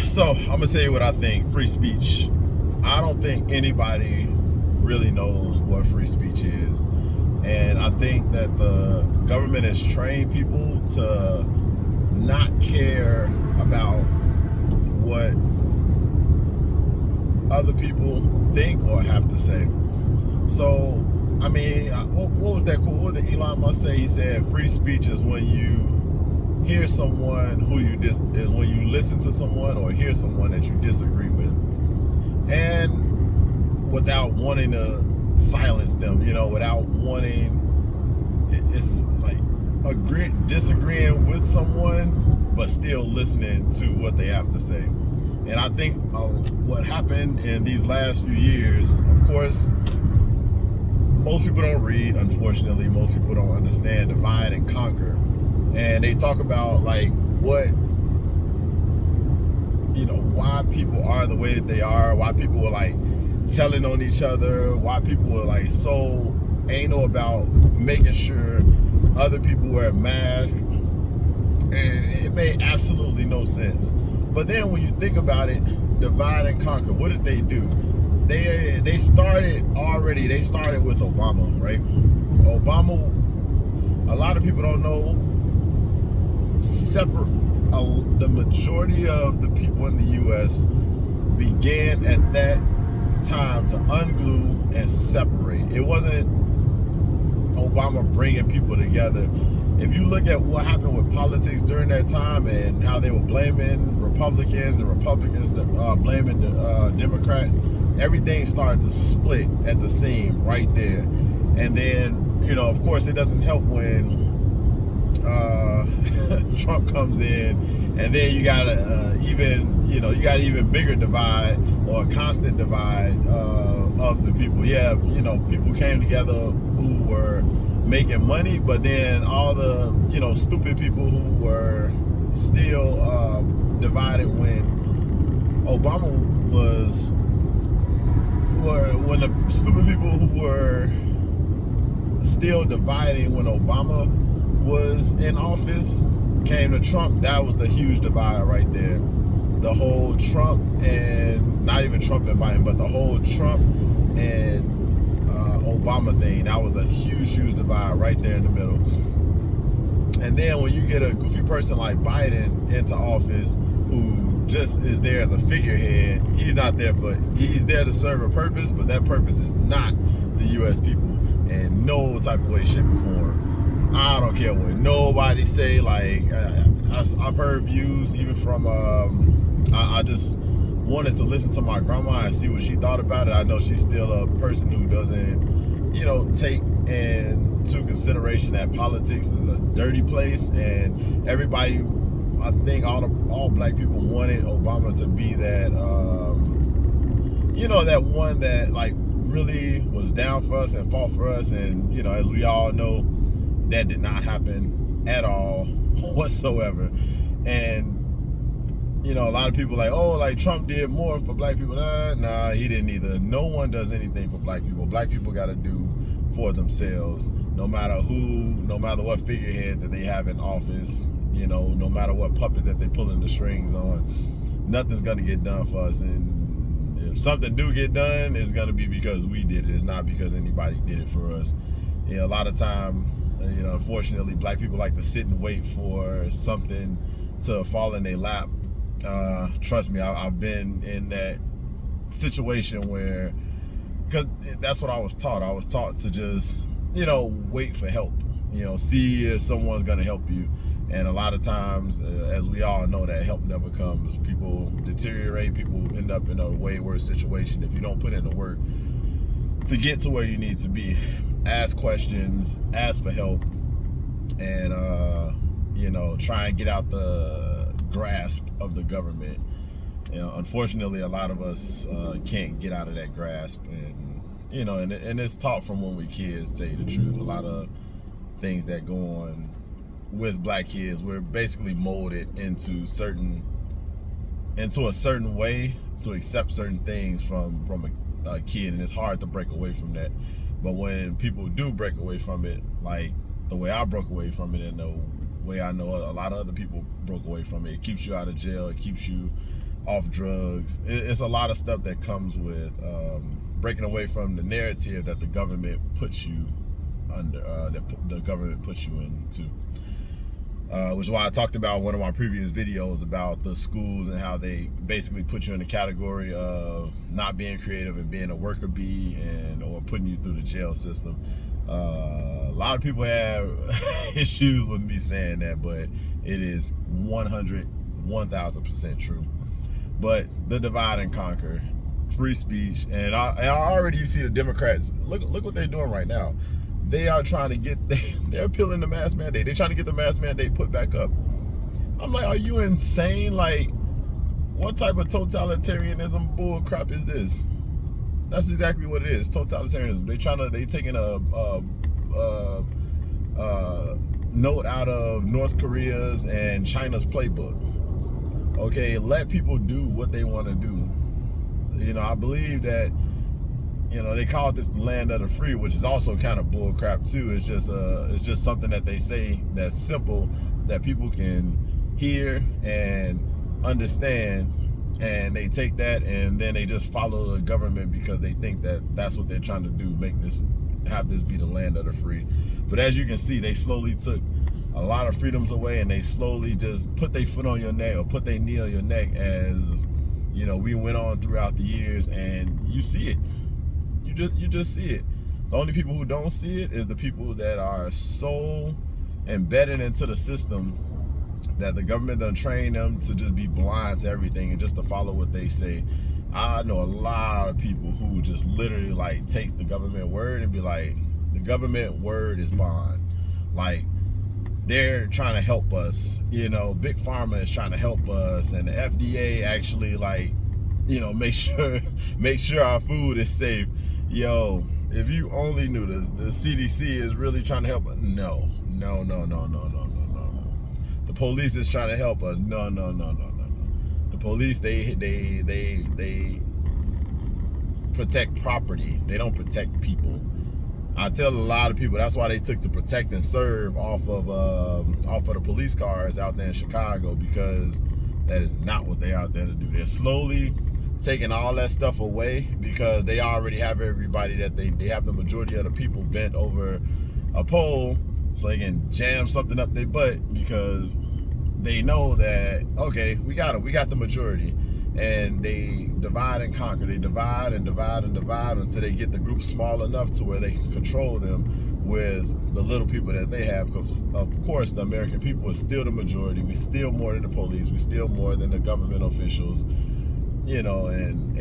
So I'm gonna tell you what I think. Free speech. I don't think anybody really knows what free speech is, and I think that the government has trained people to not care about what other people think or have to say. So, I mean, what was that quote? What did Elon Musk say? He said, "Free speech is when you hear someone who you is when you listen to someone or hear someone that you disagree with, and without wanting to silence them. Without wanting it's like disagreeing with someone, but still listening to what they have to say." And I think what happened in these last few years, of course, most people don't read, unfortunately. Most people don't understand divide and conquer. And they talk about like why people are the way that they are, why people are like telling on each other, why people are like so anal about making sure other people wear masks. And it made absolutely no sense. But then when you think about it, divide and conquer, what did they do? They started with Obama, right? Obama, a lot of people don't know, the majority of the people in the U.S. began at that time to unglue and separate. It wasn't Obama bringing people together. If you look at what happened with politics during that time and how they were blaming Republicans and Republicans blaming the Democrats, everything started to split at the seam right there. And then, of course, it doesn't help when Trump comes in, and then you got even bigger divide or a constant divide of the people. Yeah, people came together who were making money, but then all the stupid people who were still divided when the stupid people who were still dividing when Obama was in office came to Trump. That was the huge divide right there. The whole Trump, and not even Trump and Biden, but the whole Trump and Obama thing, that was a huge divide right there in the middle. And then when you get a goofy person like Biden into office who just is there as a figurehead, he's there to serve a purpose, but that purpose is not the U.S. people in no type of way, shape, or form. I don't care what nobody say. Like, I've heard views even from I just wanted to listen to my grandma and see what she thought about it. I know she's still a person who doesn't take into consideration that politics is a dirty place, and everybody, I think all black people wanted Obama to be that that one that like really was down for us and fought for us. And as we all know, that did not happen at all whatsoever. And a lot of people like, oh, like Trump did more for black people. Nah, he didn't either. No one does anything for black people. Black people got to do for themselves, no matter what figurehead that they have in office, no matter what puppet that they pulling the strings on. Nothing's gonna get done for us. And if something do get done, it's gonna be because we did it. It's not because anybody did it for us. A lot of time, unfortunately, black people like to sit and wait for something to fall in their lap. Trust me, I've been in that situation where, because that's what I was taught. I was taught to just, wait for help, see if someone's gonna help you. And a lot of times, as we all know, that help never comes. People deteriorate, people end up in a way worse situation if you don't put in the work to get to where you need to be. Ask questions, ask for help, and try and get out the grasp of the government. Unfortunately, a lot of us can't get out of that grasp, and and it's taught from when we kids. To tell you the truth, a lot of things that go on with black kids, we're basically molded into a certain way to accept certain things from a kid, and it's hard to break away from that. But when people do break away from it, like the way I broke away from it, and the way I know a lot of other people broke away from it. It keeps you out of jail. It keeps you off drugs. It's a lot of stuff that comes with breaking away from the narrative that the government puts you under, that the government puts you into. Which is why I talked about one of my previous videos about the schools and how they basically put you in the category of not being creative and being a worker bee, or putting you through the jail system. A lot of people have issues with me saying that, but it is 1000% true. But the divide and conquer, free speech, and I already, you see the Democrats, look what they're doing right now. They are trying to get, they're appealing the mask mandate. They're trying to get the mask mandate put back up. I'm like, are you insane? Like, what type of totalitarianism bull crap is this? That's exactly what it is, totalitarianism. They taking a note out of North Korea's and China's playbook. Okay, let people do what they want to do. You know, I believe that, you know, they call this the land of the free, which is also kind of bull crap too. It's just something that they say that's simple, that people can hear and understand, and they take that and then they just follow the government because they think that that's what they're trying to do, have this be the land of the free. But as you can see, they slowly took a lot of freedoms away, and they slowly just put their foot on your neck or put their knee on your neck, as you know, we went on throughout the years, and you see it. You just see it. The only people who don't see it is the people that are so embedded into the system that the government done train them to just be blind to everything and just to follow what they say. I know a lot of people who just literally like takes the government word and be like, the government word is bond. Like, they're trying to help us, you know, Big Pharma is trying to help us, and the FDA actually, like, you know, make sure our food is safe. Yo, if you only knew this, the CDC is really trying to help us. No. The police is trying to help us. No. The police, they protect property. They don't protect people. I tell a lot of people that's why they took to protect and serve off of the police cars out there in Chicago, because that is not what they're out there to do. They're slowly taking all that stuff away because they already have everybody, that they have the majority of the people bent over a pole so they can jam something up their butt, because they know that, okay, we got them, we got the majority. And they divide and conquer. They divide and divide and divide until they get the group small enough to where they can control them with the little people that they have. Because of course the American people is still the majority. We steal more than the police. We steal more than the government officials. You know, and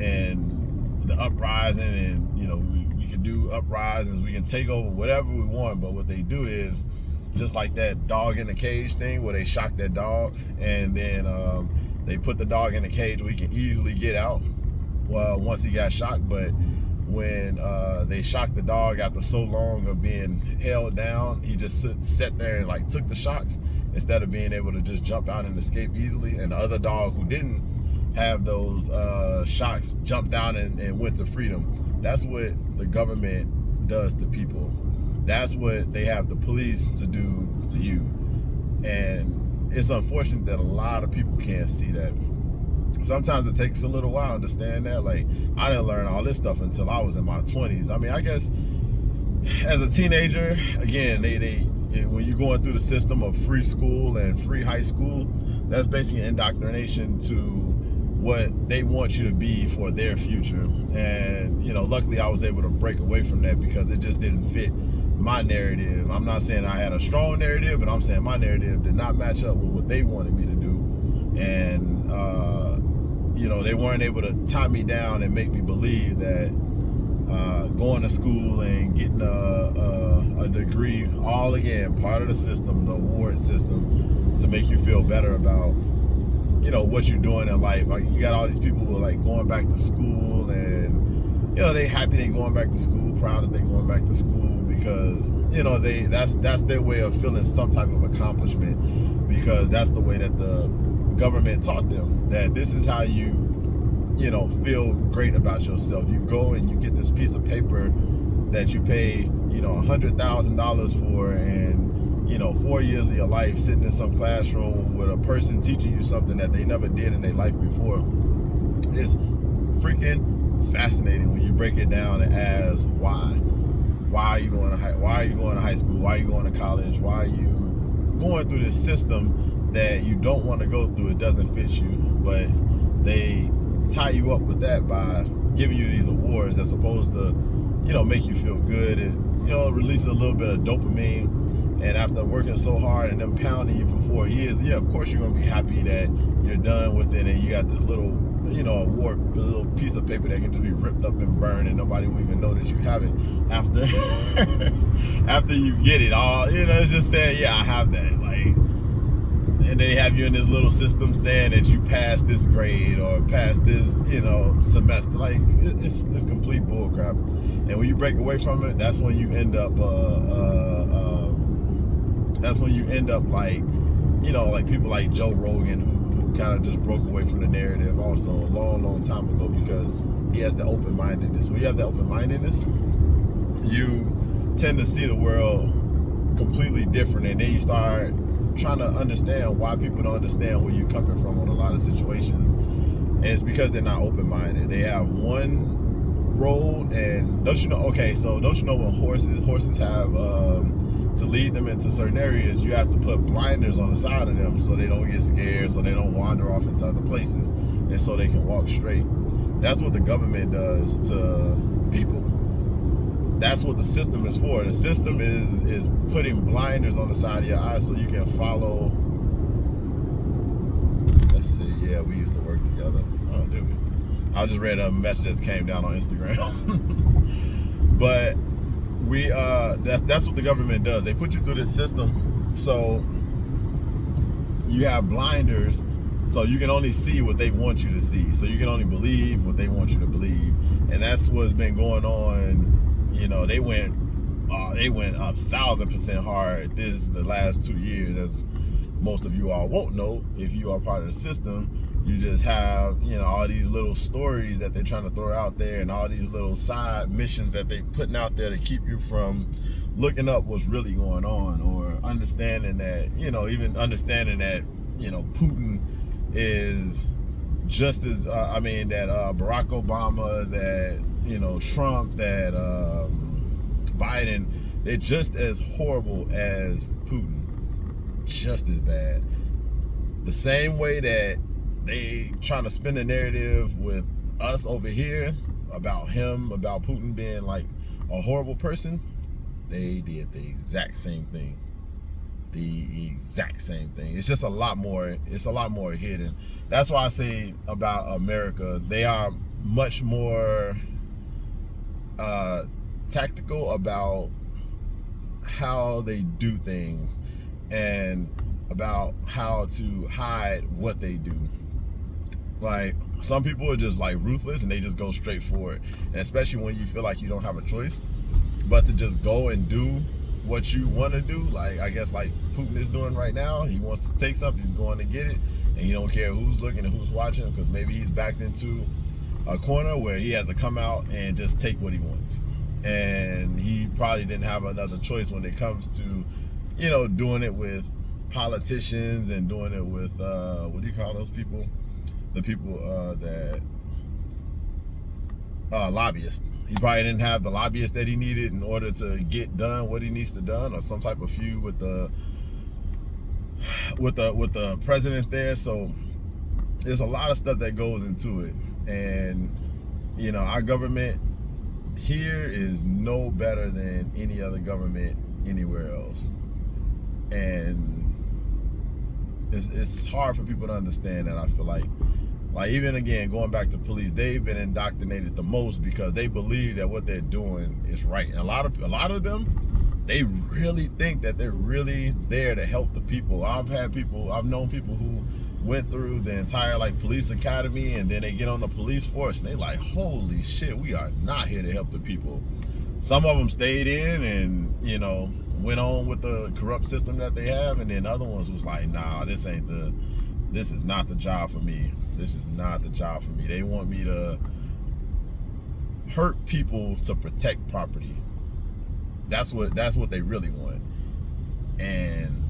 the uprising, and you know, we can do uprisings. We can take over whatever we want. But what they do is, just like that dog in the cage thing where they shock that dog, and then they put the dog in the cage where he can easily get out, well, once he got shocked. But when they shocked the dog after so long of being held down, he just sat there and like took the shocks instead of being able to just jump out and escape easily. And the other dog who didn't have those shocks jumped out and went to freedom. That's what the government does to people. That's what they have the police to do to you. And it's unfortunate that a lot of people can't see that. Sometimes it takes a little while to understand that. Like, I didn't learn all this stuff until I was in my 20s. I mean, I guess as a teenager, again, when you're going through the system of free school and free high school, that's basically indoctrination to what they want you to be for their future. And, you know, luckily I was able to break away from that because it just didn't fit my narrative. I'm not saying I had a strong narrative, but I'm saying my narrative did not match up with what they wanted me to do. And, you know, they weren't able to tie me down and make me believe that going to school and getting a degree, all again, part of the system, the award system, to make you feel better about, you know, what you're doing in life. Like, you got all these people who are like going back to school, and, you know, they happy they going back to school, proud that they going back to school, because, you know, that's their way of feeling some type of accomplishment, because that's the way that the government taught them, that this is how you know, feel great about yourself. You go and you get this piece of paper that you pay, you know, $100,000 for, and 4 years of your life sitting in some classroom with a person teaching you something that they never did in their life before. It's freaking fascinating when you break it down and ask why. Why are you going to high school? Why are you going to college? Why are you going through this system that you don't want to go through? It doesn't fit you, but they tie you up with that by giving you these awards that's supposed to, make you feel good and, release a little bit of dopamine. And after working so hard and them pounding you for 4 years, of course you're gonna be happy that you're done with it and you got this little, award, a little piece of paper that can just be ripped up and burned and nobody will even know that you have it after after you get it all. It's just saying, yeah, I have that. Like, and they have you in this little system saying that you passed this grade or passed this, semester. Like, it's complete bullcrap. And when you break away from it, that's when you end up like, like people like Joe Rogan, who kind of just broke away from the narrative also a long time ago, because he has the open-mindedness. When you have the open-mindedness, you tend to see the world completely different, and then you start trying to understand why people don't understand where you're coming from on a lot of situations. And it's because they're not open-minded. They have one road, and don't you know when horses have to lead them into certain areas, you have to put blinders on the side of them so they don't get scared, so they don't wander off into other places, and so they can walk straight. That's what the government does to people. That's what the system is for. The system is putting blinders on the side of your eyes so you can follow. Let's see. Yeah, we used to work together. Oh, did we? I just read a message that came down on Instagram. But that's what the government does. They put you through this system so you have blinders, so you can only see what they want you to see. So you can only believe what they want you to believe. And that's what's been going on. They went 1,000% hard the last 2 years, as most of you all won't know if you are part of the system. You just have, all these little stories that they're trying to throw out there, and all these little side missions that they're putting out there to keep you from looking up what's really going on, or understanding that, even understanding that, Putin is just as, that Barack Obama, that, Trump, that Biden, they're just as horrible as Putin, just as bad. The same way that they trying to spin a narrative with us over here about Putin being like a horrible person, they did the exact same thing. It's just a lot more hidden. That's why I say about America, they are much more tactical about how they do things and about how to hide what they do. Like, some people are just like ruthless and they just go straight for it, and especially when you feel like you don't have a choice but to just go and do what you want to do. Like, I guess like Putin is doing right now. He wants to take something, he's going to get it, and he don't care who's looking and who's watching, because maybe he's backed into a corner where he has to come out and just take what he wants. And he probably didn't have another choice when it comes to, doing it with politicians and doing it with what do you call those people? The people that lobbyists. He probably didn't have the lobbyists that he needed in order to get done what he needs to done, or some type of feud with the president there. So there's a lot of stuff that goes into it, and our government here is no better than any other government anywhere else, and it's hard for people to understand that. I feel like even again, going back to police, they've been indoctrinated the most because they believe that what they're doing is right. And a lot of them, they really think that they're really there to help the people. I've known people who went through the entire police academy, and then they get on the police force and they like, holy shit, we are not here to help the people. Some of them stayed in and went on with the corrupt system that they have, and then other ones was like, nah, this is not the job for me. This is not the job for me. They want me to hurt people to protect property. That's what they really want. And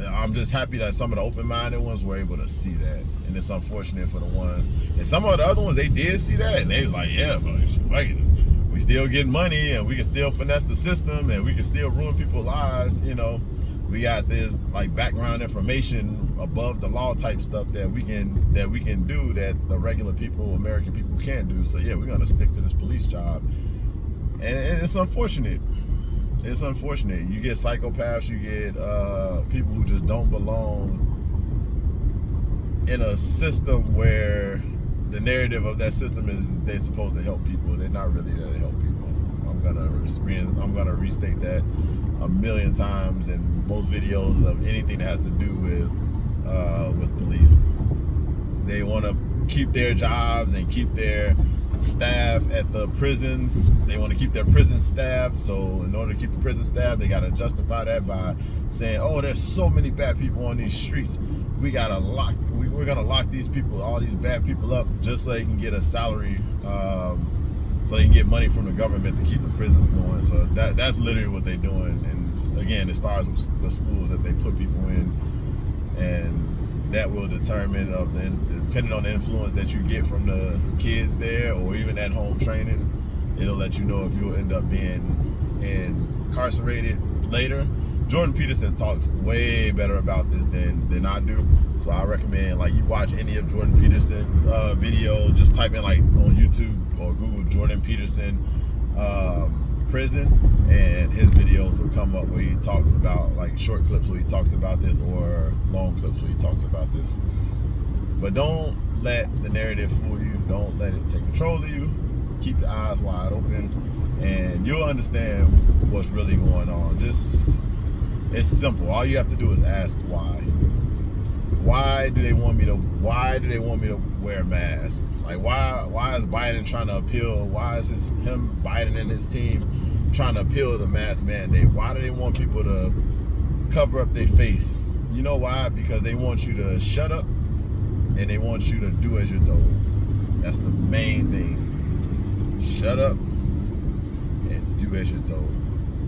I'm just happy that some of the open-minded ones were able to see that, and it's unfortunate for the ones. And some of the other ones, they did see that, and they was like, "Yeah, but we still get money, and we can still finesse the system, and we can still ruin people's lives." You know, we got this like background information above the law type stuff that we can do that the regular people, American people, can't do. So yeah, we're gonna stick to this police job, and it's unfortunate. It's unfortunate. You get psychopaths, you get people who just don't belong in a system where the narrative of that system is they're supposed to help people. They're not really there to help people. I'm gonna restate that a million times in most videos of anything that has to do with police. They want to keep their jobs and keep their staff at the prisons. They want to keep their prison staff, so in order to keep the prison staff, they got to justify that by saying, "Oh, there's so many bad people on these streets. We're gonna lock these people, all these bad people up, just so they can get a salary, so they can get money from the government to keep the prisons going." So that's literally what they're doing. And again, it starts with the schools that they put people in, and that will determine depending on the influence that you get from the kids there, or even at home training, it'll let you know if you'll end up being incarcerated later. Jordan Peterson talks way better about this than I do, so I recommend like you watch any of Jordan Peterson's videos. Just type in like on YouTube or Google Jordan Peterson prison, and his videos will come up where he talks about like short clips where he talks about this, or long clips where he talks about this. But don't let the narrative fool you. Don't let it take control of you. Keep your eyes wide open, and you'll understand what's really going on. It's simple. All you have to do is ask why. Why do they want me to wear a mask? Like why is Biden trying to appeal? Why is Biden and his team trying to appeal the mask mandate? Why do they want people to cover up their face? You know why? Because they want you to shut up, and they want you to do as you're told. That's the main thing. Shut up and do as you're told.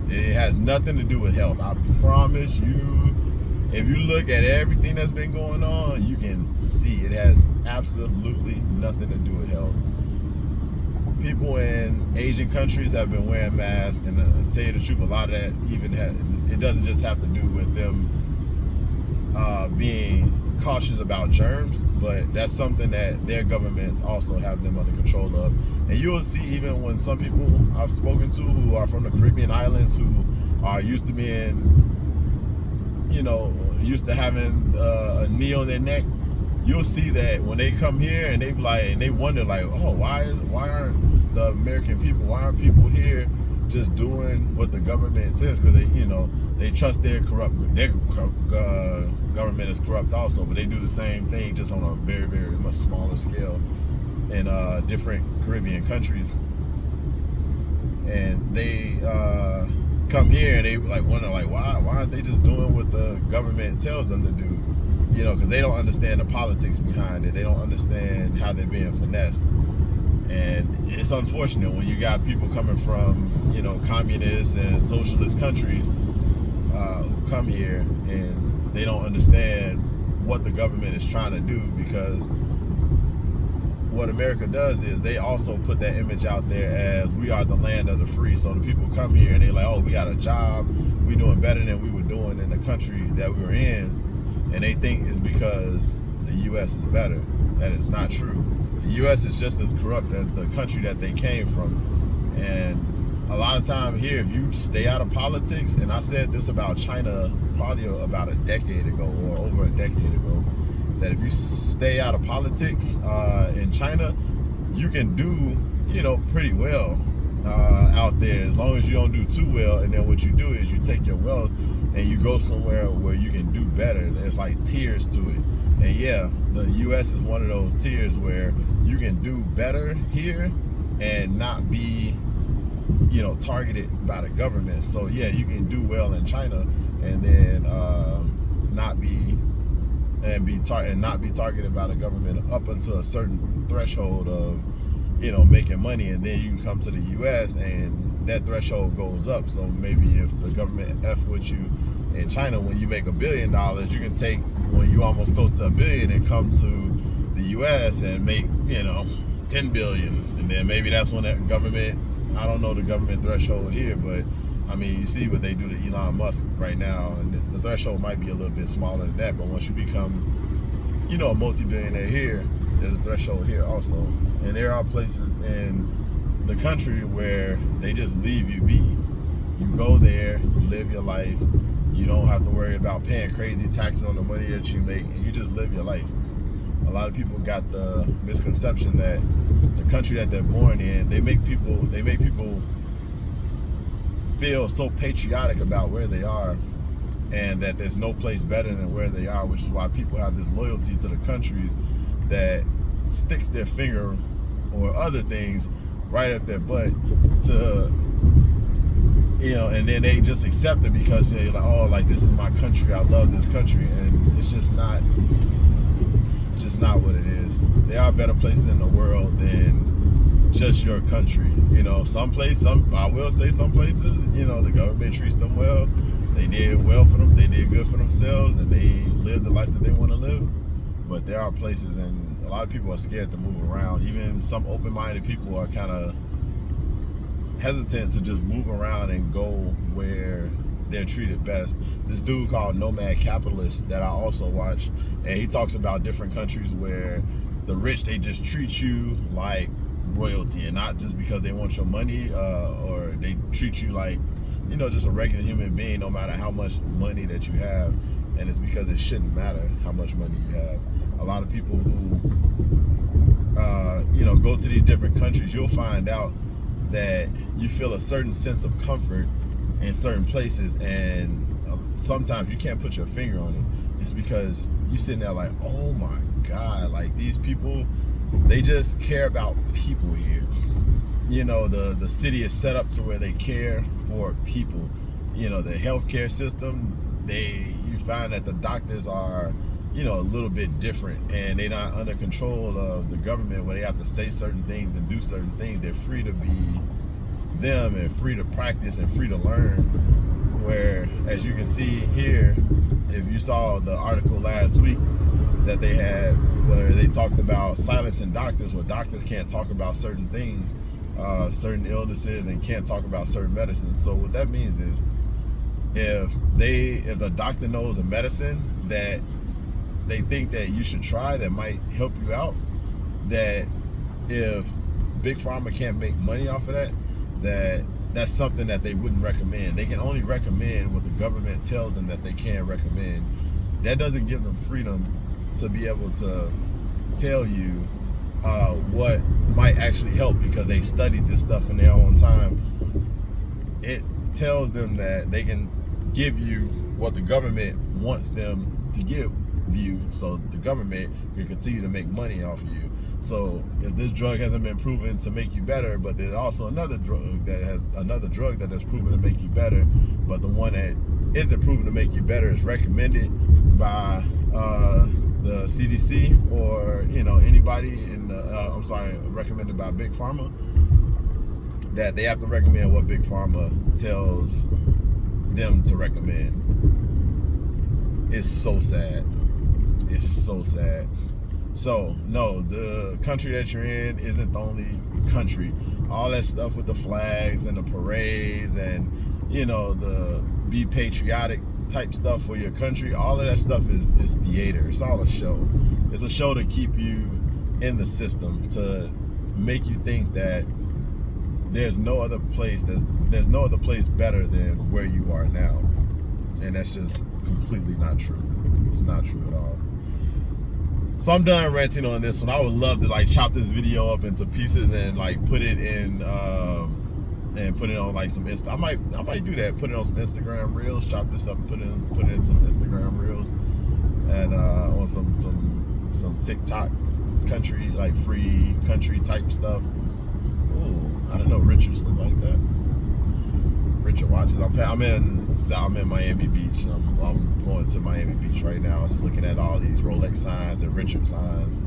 It has nothing to do with health. I promise you, if you look at everything that's been going on, you can see it has absolutely nothing to do with health. People in Asian countries have been wearing masks, and to tell you the truth, a lot of that it doesn't just have to do with them being cautious about germs, but that's something that their governments also have them under control of. And you will see, even when some people I've spoken to who are from the Caribbean islands, who are used to being, used to having a knee on their neck, you'll see that when they come here and they wonder like, oh, why aren't the American people, why aren't people here just doing what the government says? Because they trust their government is corrupt also, but they do the same thing just on a very, very much smaller scale in different Caribbean countries. And they come here and they wonder why aren't they just doing what the government tells them to do? Because they don't understand the politics behind it. They don't understand how they're being finessed. And it's unfortunate when you got people coming from communist and socialist countries who come here and they don't understand what the government is trying to do, because what America does is they also put that image out there as we are the land of the free. So the people come here and they're like, oh, we got a job, we doing better than we were doing in the country that we were in, and they think it's because the U.S. is better. That is not true. The U.S. is just as corrupt as the country that they came from. And a lot of time here, if you stay out of politics, and I said this about China probably about a decade ago or over a decade ago, that if you stay out of politics in China, you can do pretty well out there, as long as you don't do too well. And then what you do is you take your wealth and you go somewhere where you can do better. There's like tiers to it. And yeah, the US is one of those tiers where you can do better here and not be targeted by the government. So yeah, you can do well in China and then not be targeted by the government up until a certain threshold of making money, and then you can come to the US and that threshold goes up. So maybe if the government F with you In China, when you make $1 billion, you can take, when you almost close to $1 billion, and come to the US and make, 10 billion. And then maybe that's when that government, I don't know the government threshold here, but I mean, you see what they do to Elon Musk right now, and the threshold might be a little bit smaller than that, but once you become, a multi-billionaire here, there's a threshold here also. And there are places in the country where they just leave you be. You go there, you live your life, you don't have to worry about paying crazy taxes on the money that you make, and you just live your life. A lot of people got the misconception that the country that they're born in, they make people feel so patriotic about where they are, and that there's no place better than where they are, which is why people have this loyalty to the countries that sticks their finger or other things right up their butt to, and then they just accept it because they're like, oh, like, this is my country, I love this country. And it's just not what it is. There are better places in the world than just your country. I will say some places, the government treats them well. They did well for them. They did good for themselves, and they live the life that they want to live. But there are places, and a lot of people are scared to move around. Even some open-minded people are kind of hesitant to just move around and go where they're treated best. This dude called Nomad Capitalist that I also watch, and he talks about different countries where the rich, they just treat you like royalty, and not just because they want your money, or they treat you like, just a regular human being, no matter how much money that you have. And it's because it shouldn't matter how much money you have. A lot of people who, go to these different countries, you'll find out that you feel a certain sense of comfort in certain places, and sometimes you can't put your finger on it. It's because you're sitting there like, oh my God, like, these people, they just care about people here. The city is set up to where they care for people. The healthcare system, you find that the doctors are, a little bit different, and they're not under control of the government where they have to say certain things and do certain things. They're free to be them and free to practice and free to learn. Where, as you can see here, if you saw the article last week that they had where they talked about silencing doctors, where doctors can't talk about certain things, certain illnesses, and can't talk about certain medicines. So what that means is, if a doctor knows a medicine that they think that you should try that might help you out, that if Big Pharma can't make money off of that's something that they wouldn't recommend. They can only recommend what the government tells them that they can recommend. That doesn't give them freedom to be able to tell you what might actually help, because they studied this stuff in their own time. It tells them that they can give you what the government wants them to give you, so the government can continue to make money off of you. So if this drug hasn't been proven to make you better, but there's also another drug that has proven to make you better, but the one that isn't proven to make you better is recommended by the CDC or anybody in the recommended by Big Pharma, that they have to recommend what Big Pharma tells them to recommend. It's so sad. It's so sad. So no, the country that you're in isn't the only country. All that stuff with the flags and the parades and the be patriotic type stuff for your country, all of that stuff is theater. It's all a show. It's a show to keep you in the system, to make you think that there's no other place better than where you are now. And that's just completely not true. It's not true at all. So I'm done ranting on this one. I would love to chop this video up into pieces and put it in and put it on some Insta. I might do that. Put it on some Instagram Reels. Chop this up and put it in some Instagram Reels, and on some TikTok country, free country type stuff. I don't know. Richards look like that. Richard watches. I'm in Miami Beach. I'm going to Miami Beach right now. Just looking at all these Rolex signs and Richard signs.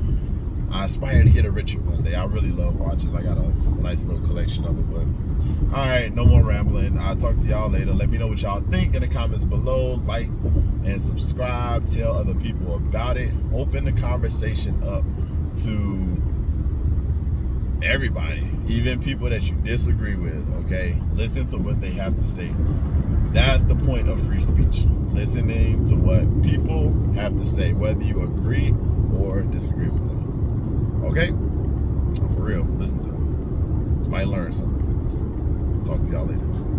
I aspire to get a richer one day. I really love watches. I got a nice little collection of it. But all right, no more rambling. I'll talk to y'all later. Let me know what y'all think in the comments below. Like and subscribe. Tell other people about it. Open the conversation up to everybody, even people that you disagree with. Okay, listen to what they have to say. That's the point of free speech. Listening to what people have to say, whether you agree or disagree with them. Okay? For real, listen to them. You might learn something. Talk to y'all later.